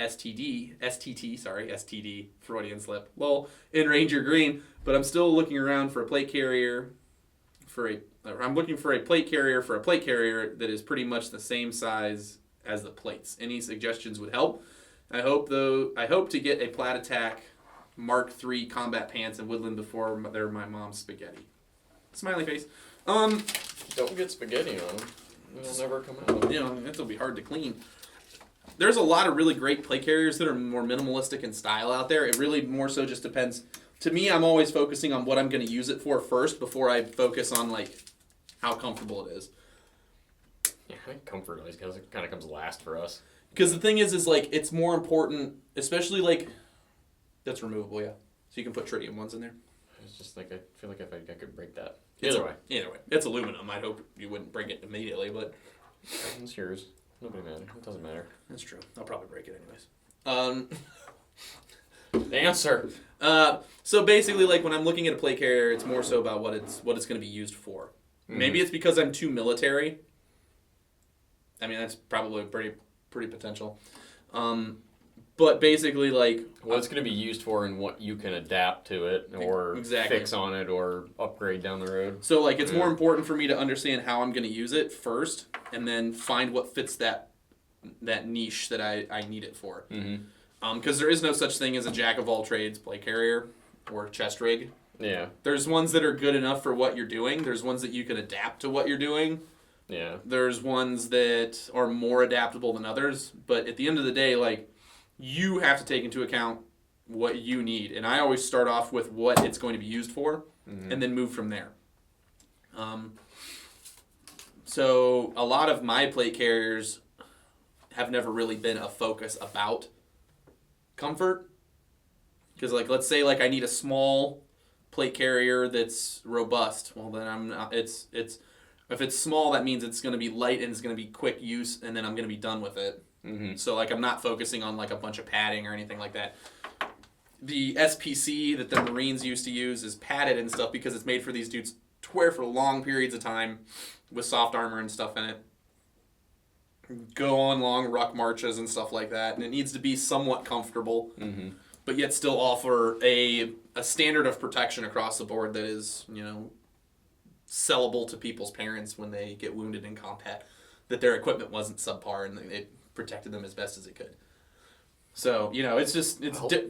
Freudian slip, lol, in Ranger Green, but I'm still looking around for a plate carrier I'm looking for a plate carrier that is pretty much the same size as the plates. Any suggestions would help. I hope to get a Plat Attack Mark III combat pants in Woodland before they're my mom's spaghetti. Smiley face. Don't get spaghetti on them. It'll never come out. It'll be hard to clean. There's a lot of really great plate carriers that are more minimalistic in style out there. It really more so just depends. To me, I'm always focusing on what I'm going to use it for first before I focus on how comfortable it is. Yeah, I think comfort always kind of comes last for us. Because the thing is it's more important, especially that's removable, yeah. So you can put tritium ones in there. It's just I feel like if I could break that. Either way, it's aluminum. I'd hope you wouldn't break it immediately, but it's yours. Nobody matter. It doesn't matter. That's true. I'll probably break it anyways. The answer. So basically, when I'm looking at a plate carrier, it's more so about what it's going to be used for. Mm-hmm. Maybe it's because I'm too military. That's probably pretty potential. But basically, what it's going to be used for and what you can adapt to it or fix on it or upgrade down the road. So, it's more important for me to understand how I'm going to use it first and then find what fits that niche that I need it for. Mm-hmm. Because there is no such thing as a jack-of-all-trades plate carrier or chest rig. Yeah. There's ones that are good enough for what you're doing. There's ones that you can adapt to what you're doing. Yeah. There's ones that are more adaptable than others. But at the end of the day, you have to take into account what you need. And I always start off with what it's going to be used for and then move from there. So a lot of my plate carriers have never really been a focus about comfort. Because let's say I need a small plate carrier that's robust. Well, then I'm not. It's if it's small, that means it's going to be light and it's going to be quick use, and then I'm going to be done with it. Mm-hmm. So I'm not focusing on a bunch of padding or anything like that. The SPC that the Marines used to use is padded and stuff because it's made for these dudes to wear for long periods of time with soft armor and stuff in it. Go on long ruck marches and stuff like that, and it needs to be somewhat comfortable, but yet still offer a standard of protection across the board that is, sellable to people's parents when they get wounded in combat, that their equipment wasn't subpar and it protected them as best as it could. So, it's just,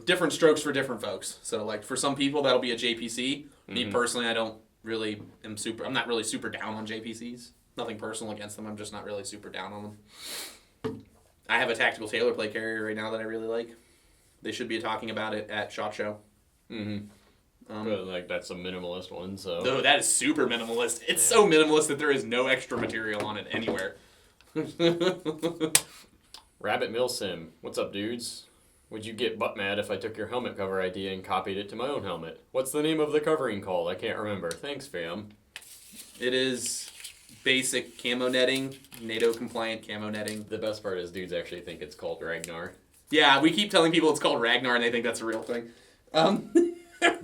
different strokes for different folks. So, like, for some people, that'll be a JPC. Me, personally, I'm not really super down on JPCs. Nothing personal against them. I'm just not really super down on them. I have a tactical Taylor plate carrier right now that I really like. They should be talking about it at SHOT Show. But, that's a minimalist one, so... No, that is super minimalist. It's so minimalist that there is no extra material on it anywhere. Rabbit Milsim. What's up, dudes? Would you get butt mad if I took your helmet cover idea and copied it to my own helmet? What's the name of the covering called? I can't remember. Thanks, fam. It is basic camo netting, NATO-compliant camo netting. The best part is dudes actually think it's called Ragnar. Yeah, we keep telling people it's called Ragnar and they think that's a real thing.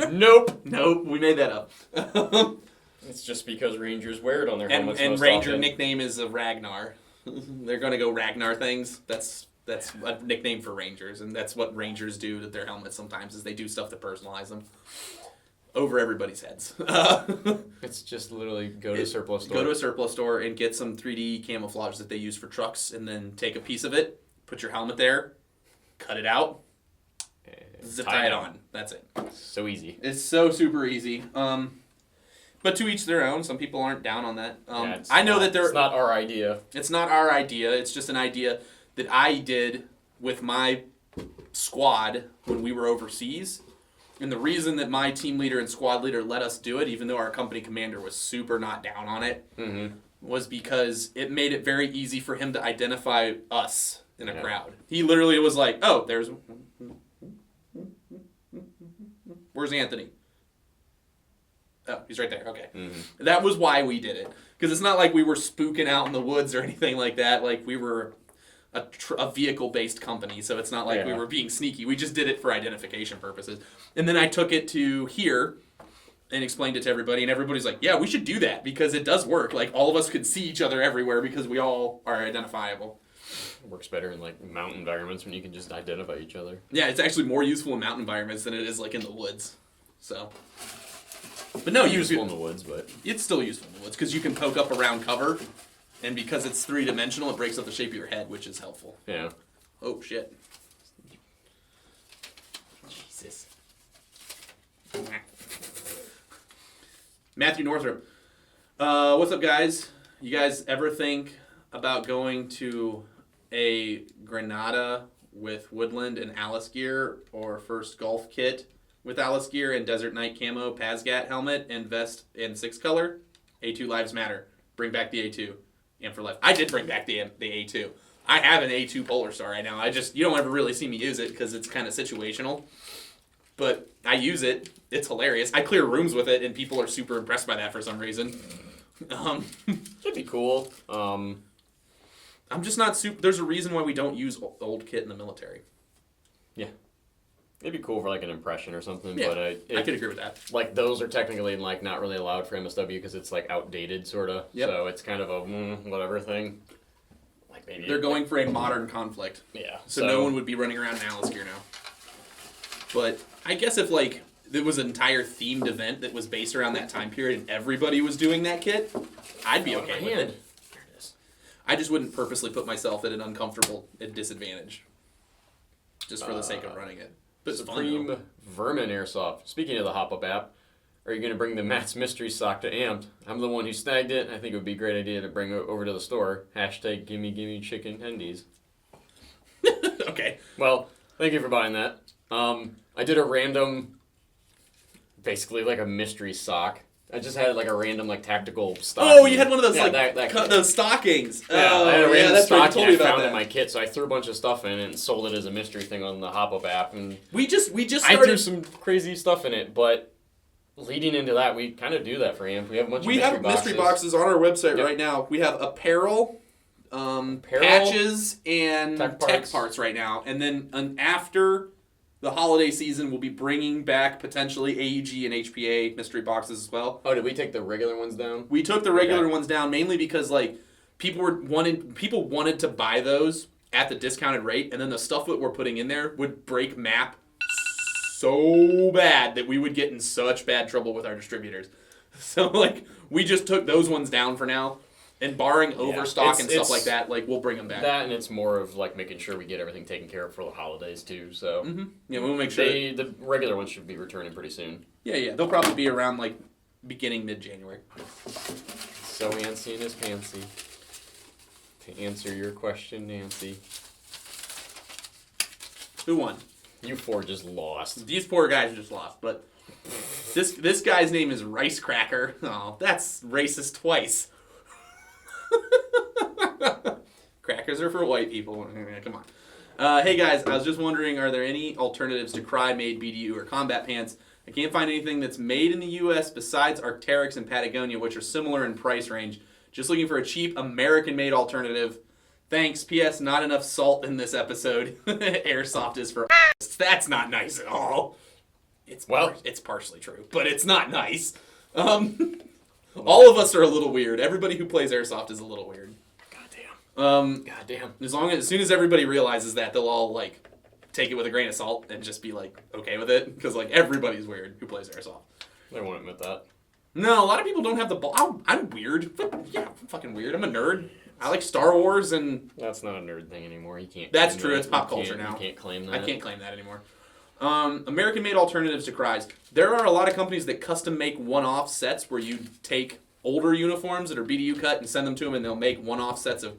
Nope. Nope, we made that up. It's just because Rangers wear it on their helmets and most Ranger often. nickname is a Ragnar. They're going to go Ragnar things. That's a nickname for Rangers, and that's what Rangers do to their helmets sometimes, is they do stuff to personalize them over everybody's heads. It's just literally go to a surplus store. Go to a surplus store and get some 3D camouflage that they use for trucks, and then take a piece of it, put your helmet there, cut it out, zip tie it on. That's it. So easy. It's so super easy. But to each their own. Some people aren't down on that. I know that it's not our idea. It's not our idea. It's just an idea that I did with my squad when we were overseas. And the reason that my team leader and squad leader let us do it, even though our company commander was super not down on it, was because it made it very easy for him to identify us in a crowd. He literally was like, oh, there's... Where's Anthony? Oh, he's right there. Okay. That was why we did it. Because it's not like we were spooking out in the woods or anything like that. Like, we were a vehicle-based company, so it's not like we were being sneaky. We just did it for identification purposes. And then I took it to here and explained it to everybody, and everybody's like, yeah, we should do that, because it does work. Like, all of us could see each other everywhere because we all are identifiable. It works better in, mountain environments when you can just identify each other. Yeah, it's actually more useful in mountain environments than it is, in the woods. So... But no, useful in the woods, but... It's still useful in the woods, because you can poke up around cover, and because it's three-dimensional, it breaks up the shape of your head, which is helpful. Yeah. Oh, shit. Jesus. Matthew Northrup. What's up, guys? You guys ever think about going to a Granada with Woodland and Alice gear, or first golf kit with Alice gear and Desert Night camo, Pazgat helmet, and vest and 6-color? A2 lives matter. Bring back the A2. And for life. I did bring back the A2. I have an A2 Polar Star right now. You don't ever really see me use it because it's kind of situational. But I use it. It's hilarious. I clear rooms with it, and people are super impressed by that for some reason. Should be cool. I'm just not super... There's a reason why we don't use old kit in the military. Yeah. It'd be cool for an impression or something, yeah, but I could agree with that. Those are technically not really allowed for MSW because it's outdated sort of. Yep. So it's kind of a whatever thing. Maybe they're going for a modern conflict. Yeah. So no one would be running around in Alice gear now. But I guess if there was an entire themed event that was based around that time period and everybody was doing that kit, I'd be okay with it. There it is. I just wouldn't purposely put myself at an uncomfortable disadvantage just for the sake of running it. But Supreme Vermin Airsoft. Speaking of the Hop-Up app, are you going to bring the Matt's Mystery Sock to Amped? I'm the one who snagged it, and I think it would be a great idea to bring it over to the store. Hashtag gimme chicken tendies. Okay. Well, thank you for buying that. I did a random, basically a mystery sock. I just had a random Oh, tactical stocking. you had one of those those stockings. Yeah, oh, I had a random that's right. stocking You told me I about found that. in my kit, so I threw a bunch of stuff in it and sold it as a mystery thing on the Hop-Up app. And we just started. I threw some crazy stuff in it, but leading into that, we kind of do that for Amp. We have a bunch of mystery boxes on our website right now. We have apparel, patches, and tech parts right now. And then after the holiday season, we'll be bringing back potentially AEG and HPA mystery boxes as well. Oh, did we take the regular ones down? We took the regular ones down mainly because people wanted to buy those at the discounted rate, and then the stuff that we're putting in there would break map so bad that we would get in such bad trouble with our distributors. So like we just took those ones down for now, and barring overstock and stuff like that, like we'll bring them back. That and it's more of like making sure we get everything taken care of for the holidays too. So yeah, we'll make sure the regular ones should be returning pretty soon. Yeah, they'll probably be around like beginning mid-January. So Nancy and his pantsy. To answer your question, Nancy. Who won? You four just lost. These poor guys just lost, but this guy's name is Rice Cracker. Oh, that's racist twice. Crackers are for white people. Come on. Hey guys, I was just wondering, are there any alternatives to Crye-made BDU or combat pants? I can't find anything that's made in the U.S. besides Arc'teryx and Patagonia, which are similar in price range. Just looking for a cheap American-made alternative. Thanks. P.S. Not enough salt in this episode. Airsoft is for That's not nice at all. It's partially true, but it's not nice. All of us are a little weird. Everybody who plays Airsoft is a little weird. Goddamn. As soon as everybody realizes that, they'll all like take it with a grain of salt and just be like okay with it, because like everybody's weird who plays Airsoft. They won't admit that. No, a lot of people don't have the ball. I'm weird. Yeah, I'm fucking weird. I'm a nerd. I like Star Wars and... That's not a nerd thing anymore. You can't... That's true. It's pop culture now. You can't claim that. I can't claim that anymore. American-made alternatives to Crye's. There are a lot of companies that custom make one-off sets where you take older uniforms that are BDU cut and send them to them, and they'll make one-off sets of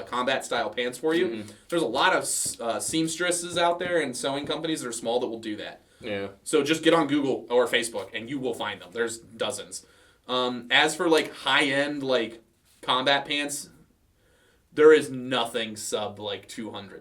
combat-style pants for you. Mm-hmm. There's a lot of seamstresses out there and sewing companies that are small that will do that. Yeah. So just get on Google or Facebook, and you will find them. There's dozens. As for like high-end like combat pants, there is nothing sub like $200.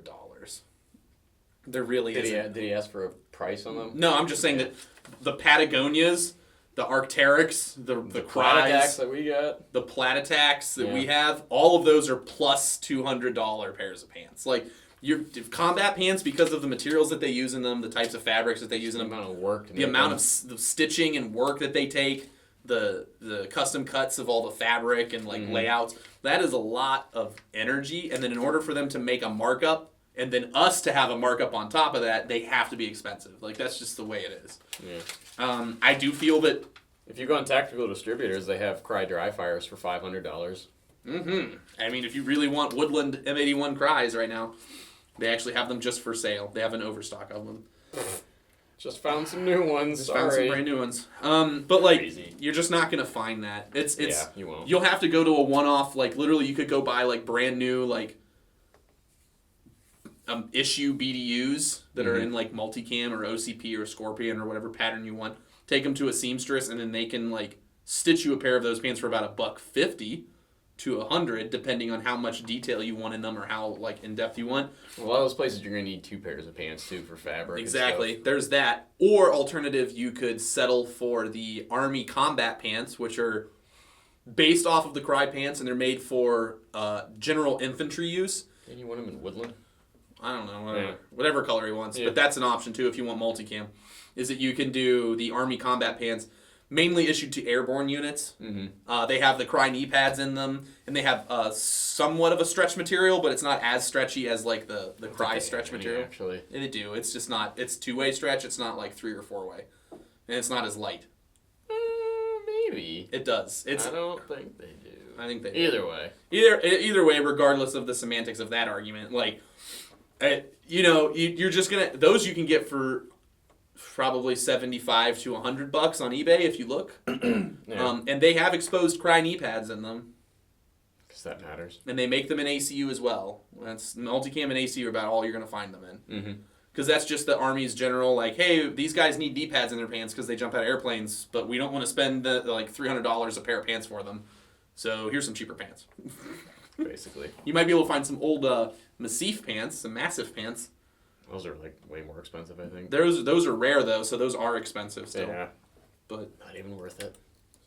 There really isn't. Did he ask for a price on them? No, I'm just saying that the Patagonias, the Arc'teryx, the Cryes that we got, the Platatacs that we have, all of those are plus $200 pairs of pants. Like your combat pants, because of the materials that they use in them, the types of fabrics that they use in them, the amount of work, the amount of the stitching and work that they take, the custom cuts of all the fabric and like layouts, that is a lot of energy. And then in order for them to make a markup, and then us to have a markup on top of that, they have to be expensive. Like that's just the way it is. Yeah. I do feel that if you go on Tactical Distributors, they have Crye dry fires for $500. Mm-hmm. I mean, if you really want Woodland M81 Cryes right now, they actually have them just for sale. They have an overstock of them. Just found some new ones. Found some brand new ones. But like, crazy. You're just not gonna find that. It's yeah, you won't. You'll have to go to a one-off. Like literally, you could go buy like brand new like issue BDUs that are in like multicam or OCP or Scorpion or whatever pattern you want. Take them to a seamstress, and then they can like stitch you a pair of those pants for about $150 to $100, depending on how much detail you want in them or how like in depth you want. A lot of those places you're gonna need 2 pairs of pants too for fabric. Exactly. There's that. Or alternative, you could settle for the Army combat pants, which are based off of the Crye pants, and they're made for general infantry use. And you want them in woodland? I don't know, whatever color he wants. Yeah. But that's an option too if you want multicam. Is that you can do the Army combat pants, mainly issued to airborne units. Mm-hmm. They have the Crye knee pads in them, and they have somewhat of a stretch material, but it's not as stretchy as like the Crye stretch material. Actually, they do. It's just not. It's 2-way stretch. It's not like 3 or 4-way, and it's not as light. Maybe it does. I don't think they do. I think they do. Either way, regardless of the semantics of that argument, like. You're just gonna those you can get for probably $75 to $100 on eBay if you look, and they have exposed Crye knee pads in them. Because that matters. And they make them in ACU as well. That's multicam and ACU are about all you're gonna find them in. Because that's just the Army's general like, hey, these guys need knee pads in their pants because they jump out of airplanes, but we don't want to spend the like $300 a pair of pants for them. So here's some cheaper pants. Basically, you might be able to find some old Massif pants, some massive pants. Those are like way more expensive, I think. Those are rare though, so those are expensive still. Yeah, but not even worth it.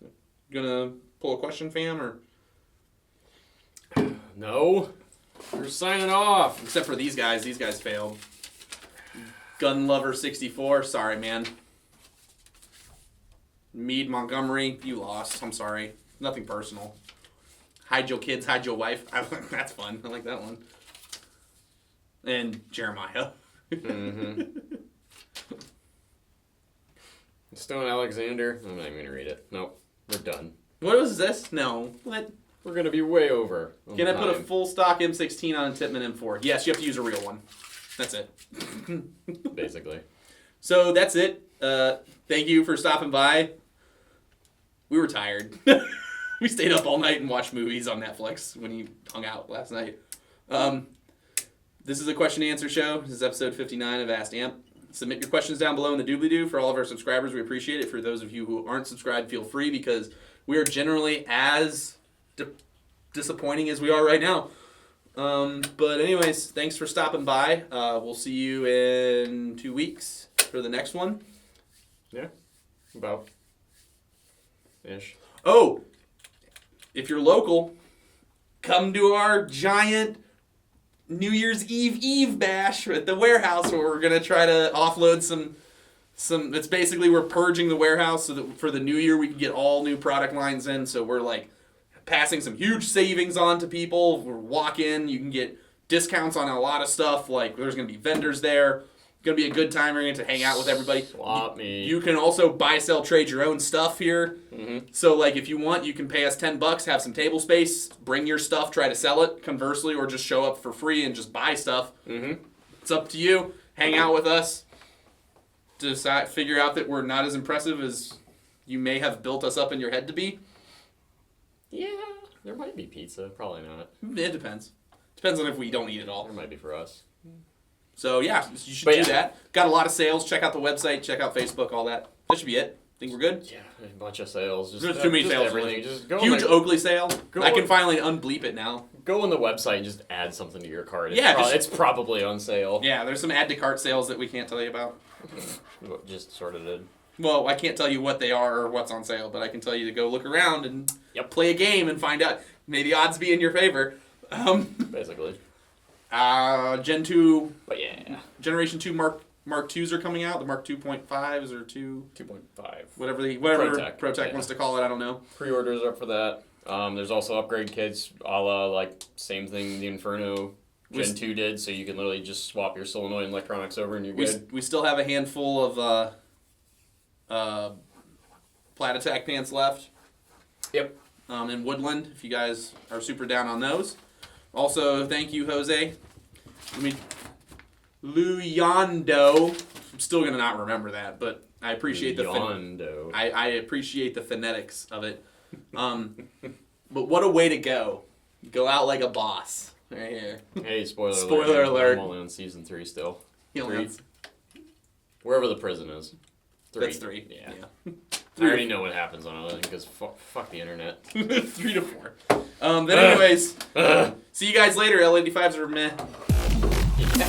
You gonna pull a question, fam, or no? We're signing off. Except for these guys. These guys failed. Gun Lover 64. Sorry, man. Meade Montgomery, you lost. I'm sorry. Nothing personal. Hide your kids, hide your wife. That's fun. I like that one. And Jeremiah. Stone Alexander. I'm not even going to read it. Nope. We're done. What was this? No. What? We're gonna be way over. Can I put a full stock M16 on a Tippmann M4? Yes, you have to use a real one. That's it. Basically. So that's it. Thank you for stopping by. We were tired. We stayed up all night and watched movies on Netflix when you hung out last night. This is a question and answer show. This is episode 59 of Ask Amp. Submit your questions down below in the doobly-doo. For all of our subscribers, we appreciate it. For those of you who aren't subscribed, feel free because we are generally as disappointing as we are right now. But anyways, thanks for stopping by. We'll see you in 2 weeks for the next one. Yeah. About. Ish. Oh, if you're local, come to our giant New Year's Eve bash at the warehouse where we're going to try to offload some, it's basically we're purging the warehouse so that for the new year we can get all new product lines in. So we're like passing some huge savings on to people. We'll walk in, you can get discounts on a lot of stuff. Like there's going to be vendors there. Going to be a good time. We're going to hang out with everybody. Swap me. You can also buy, sell, trade your own stuff here. Mm-hmm. So, like, if you want, you can pay us $10, have some table space, bring your stuff, try to sell it, conversely, or just show up for free and just buy stuff. Mm-hmm. It's up to you. Hang out with us. Decide, figure out that we're not as impressive as you may have built us up in your head to be. Yeah, there might be pizza. Probably not. It depends. Depends on if we don't eat it all. There might be for us. So, yeah, you should do that. Got a lot of sales. Check out the website. Check out Facebook, all that. That should be it. Think we're good? Yeah, a bunch of sales. There's too many sales. Everything. Just go Huge Oakley sale. Go I can finally unbleep it now. Go on the website and just add something to your cart. It's probably on sale. Yeah, there's some add to cart sales that we can't tell you about. Just sort of did. Well, I can't tell you what they are or what's on sale, but I can tell you to go look around and play a game and find out. May the odds be in your favor. Basically. Gen 2. But yeah. Generation 2 Mark 2s are coming out. The Mark 2.5s or 2.5. Whatever ProTech wants to call it, I don't know. Pre-orders up for that. There's also upgrade kits, a la like same thing the Inferno Gen 2 did, so you can literally just swap your solenoid and electronics over and you're good. We still have a handful of Plat Attack pants left. Yep. In Woodland, if you guys are super down on those. Also, thank you, Jose. Luyando. I'm still gonna not remember that, but I appreciate I appreciate the phonetics of it. But what a way to go! Go out like a boss, right here. Hey, spoiler alert! I'm only on season 3 still. Three. Wherever the prison is. 3. That's 3. Yeah. I already know what happens on it because fuck the internet. 3 to 4. Then anyways, see you guys later. L85s are meh. Yeah.